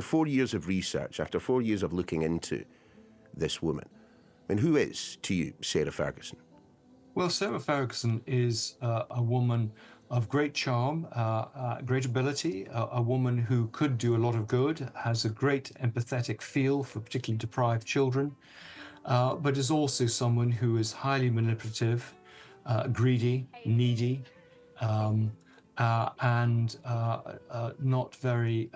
4 years of research, after 4 years of looking into this woman, and who is, to you, Sarah Ferguson? Well, Sarah Ferguson is a woman of great charm, great ability, a woman who could do a lot of good, has a great empathetic feel for particularly deprived children, but is also someone who is highly manipulative, greedy, needy, um, and not very,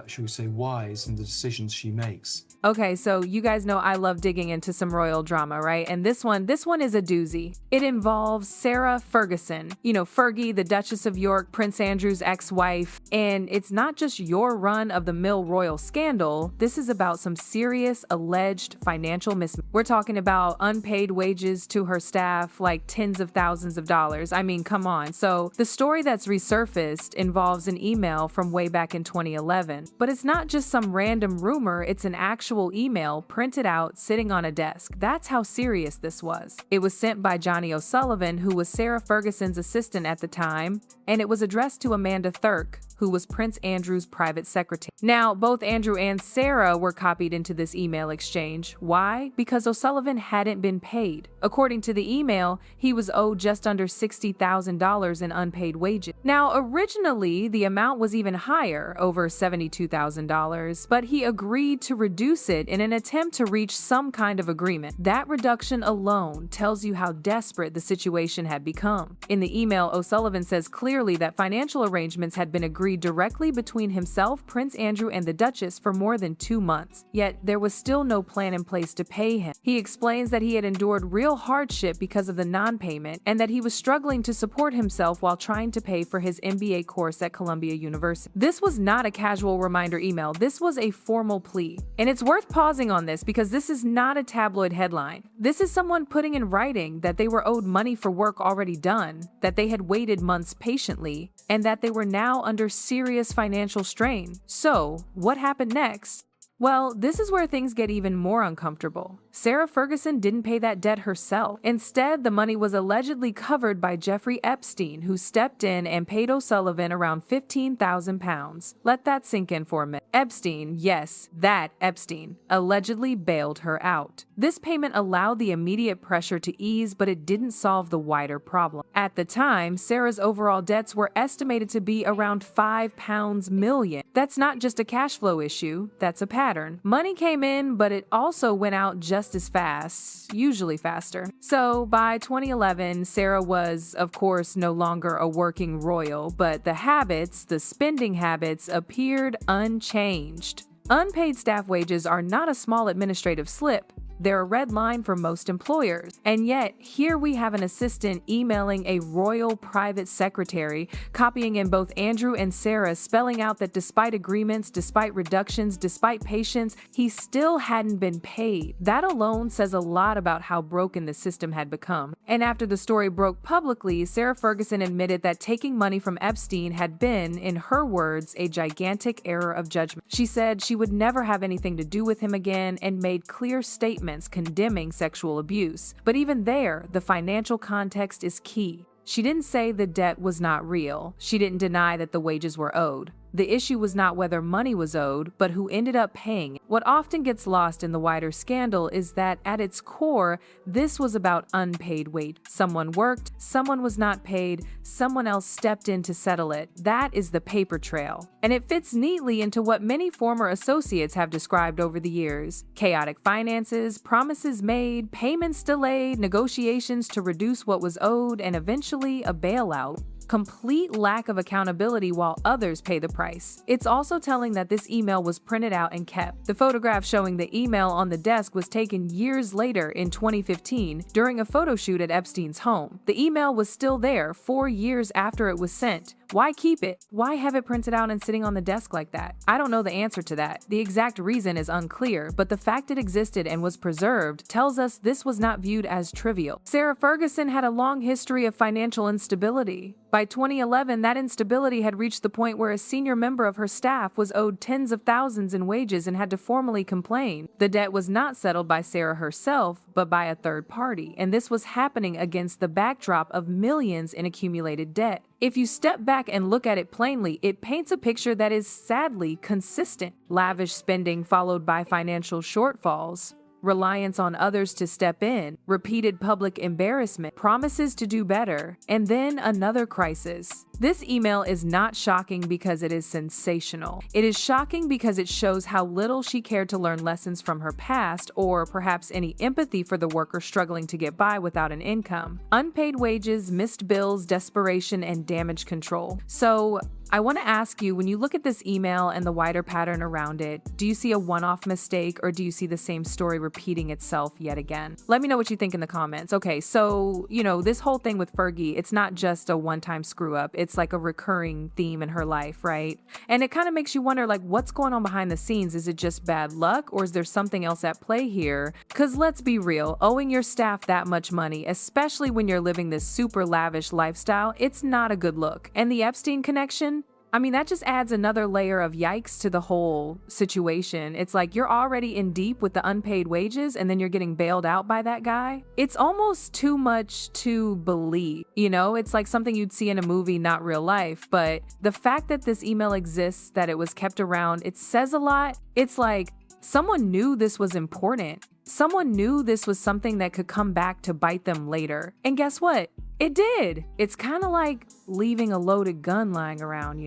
shall we say, wise in the decisions she makes. Okay, so you guys know I love digging into some royal drama, right? And this one is a doozy. It involves Sarah Ferguson, you know, Fergie, the Duchess of York, Prince Andrew's ex-wife. And it's not just your run-of-the-mill royal scandal. This is about some serious alleged financial mismanagement. We're talking about unpaid wages to her staff, like tens of thousands of dollars. I mean, come on. So the story that's resurfaced involves an email from way back in 2011. But it's not just some random rumor, it's an actual email printed out sitting on a desk. That's how serious this was. It was sent by Johnny O'Sullivan, who was Sarah Ferguson's assistant at the time, and it was addressed to Amanda Thirk, who was Prince Andrew's private secretary. Now, both Andrew and Sarah were copied into this email exchange. Why? Because O'Sullivan hadn't been paid. According to the email, he was owed just under $60,000 in unpaid wages. Now, originally, the amount was even higher, over $72,000, but he agreed to reduce it in an attempt to reach some kind of agreement. That reduction alone tells you how desperate the situation had become. In the email, O'Sullivan says clearly that financial arrangements had been agreed directly between himself, Prince Andrew, and the Duchess for more than 2 months. Yet there was still no plan in place to pay him. He explains that he had endured real hardship because of the non-payment and that he was struggling to support himself while trying to pay for his MBA course at Columbia University. This was not a casual reminder email. This was a formal plea. And it's worth pausing on this because this is not a tabloid headline. This is someone putting in writing that they were owed money for work already done, that they had waited months patiently, and that they were now under serious financial strain. So, what happened next? Well, this is where things get even more uncomfortable. Sarah Ferguson didn't pay that debt herself. Instead, the money was allegedly covered by Jeffrey Epstein, who stepped in and paid O'Sullivan around £15,000. Let that sink in for a minute. Epstein, yes, that Epstein, allegedly bailed her out. This payment allowed the immediate pressure to ease, but it didn't solve the wider problem. At the time, Sarah's overall debts were estimated to be around £5 million. That's not just a cash flow issue, that's a pattern. Money came in, but it also went out just as fast, usually faster. So by 2011, Sarah was, of course, no longer a working royal, but the spending habits appeared unchanged. Unpaid staff wages are not a small administrative slip. They're a red line for most employers. And yet, here we have an assistant emailing a royal private secretary, copying in both Andrew and Sarah, spelling out that despite agreements, despite reductions, despite patience, he still hadn't been paid. That alone says a lot about how broken the system had become. And after the story broke publicly, Sarah Ferguson admitted that taking money from Epstein had been, in her words, a gigantic error of judgment. She said she would never have anything to do with him again and made clear statements condemning sexual abuse. But even there, the financial context is key. She didn't say the debt was not real. She didn't deny that the wages were owed. The issue was not whether money was owed, but who ended up paying. What often gets lost in the wider scandal is that at its core, this was about unpaid wage. Someone worked, someone was not paid, someone else stepped in to settle it. That is the paper trail. And it fits neatly into what many former associates have described over the years. Chaotic finances, promises made, payments delayed, negotiations to reduce what was owed, and eventually a bailout. Complete lack of accountability while others pay the price. It's also telling that this email was printed out and kept. The photograph showing the email on the desk was taken years later in 2015 during a photo shoot at Epstein's home. The email was still there 4 years after it was sent. Why keep it? Why have it printed out and sitting on the desk like that? I don't know the answer to that. The exact reason is unclear, but the fact it existed and was preserved tells us this was not viewed as trivial. Sarah Ferguson had a long history of financial instability. By 2011, that instability had reached the point where a senior member of her staff was owed tens of thousands in wages and had to formally complain. The debt was not settled by Sarah herself, but by a third party, and this was happening against the backdrop of millions in accumulated debt. If you step back and look at it plainly, it paints a picture that is sadly consistent. Lavish spending followed by financial shortfalls, reliance on others to step in, repeated public embarrassment, promises to do better, and then another crisis. This email is not shocking because it is sensational. It is shocking because it shows how little she cared to learn lessons from her past, or perhaps any empathy for the worker struggling to get by without an income. Unpaid wages, missed bills, desperation, and damage control. So, I want to ask you, when you look at this email and the wider pattern around it, do you see a one-off mistake, or do you see the same story repeating itself yet again? Let me know what you think in the comments. Okay, so, this whole thing with Fergie, it's not just a one-time screw-up. It's like a recurring theme in her life, right? And it kind of makes you wonder, like, what's going on behind the scenes? Is it just bad luck, or is there something else at play here? Because let's be real, owing your staff that much money, especially when you're living this super lavish lifestyle, it's not a good look. And the Epstein connection? I mean, that just adds another layer of yikes to the whole situation. It's like you're already in deep with the unpaid wages, and then you're getting bailed out by that guy. It's almost too much to believe. It's like something you'd see in a movie, not real life. But the fact that this email exists, that it was kept around, it says a lot. It's like someone knew this was important. Someone knew this was something that could come back to bite them later. And guess what? It did. It's kind of like leaving a loaded gun lying around,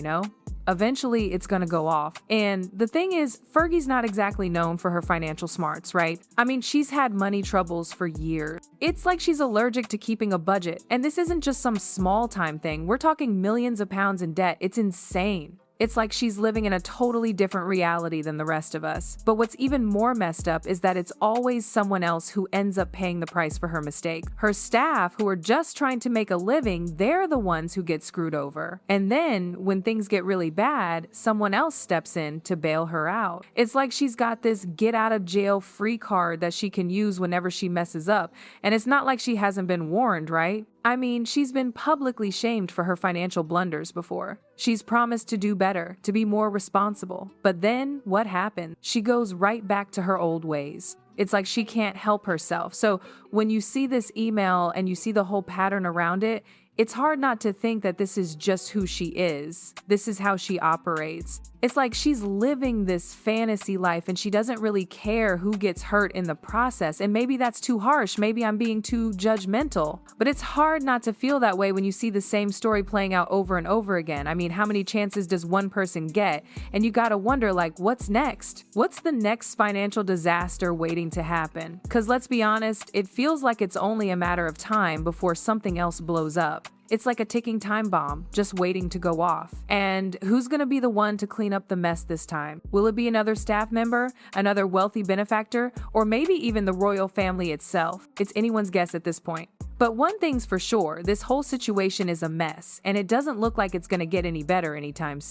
Eventually, it's gonna go off. And the thing is, Fergie's not exactly known for her financial smarts, right? I mean, she's had money troubles for years. It's like she's allergic to keeping a budget. And this isn't just some small time thing. We're talking millions of pounds in debt. It's insane. It's like she's living in a totally different reality than the rest of us. But what's even more messed up is that it's always someone else who ends up paying the price for her mistake. Her staff, who are just trying to make a living, they're the ones who get screwed over. And then, when things get really bad, someone else steps in to bail her out. It's like she's got this get-out-of-jail-free card that she can use whenever she messes up. And it's not like she hasn't been warned, right? I mean, she's been publicly shamed for her financial blunders before. She's promised to do better, to be more responsible. But then, what happened? She goes right back to her old ways. It's like she can't help herself. So when you see this email and you see the whole pattern around it, it's hard not to think that this is just who she is. This is how she operates. It's like she's living this fantasy life and she doesn't really care who gets hurt in the process. And maybe that's too harsh. Maybe I'm being too judgmental. But it's hard not to feel that way when you see the same story playing out over and over again. I mean, how many chances does one person get? And you gotta wonder, like, what's next? What's the next financial disaster waiting to happen? Because let's be honest, it feels like it's only a matter of time before something else blows up. It's like a ticking time bomb, just waiting to go off. And who's gonna be the one to clean up the mess this time? Will it be another staff member, another wealthy benefactor, or maybe even the royal family itself? It's anyone's guess at this point. But one thing's for sure, this whole situation is a mess, and it doesn't look like it's gonna get any better anytime soon.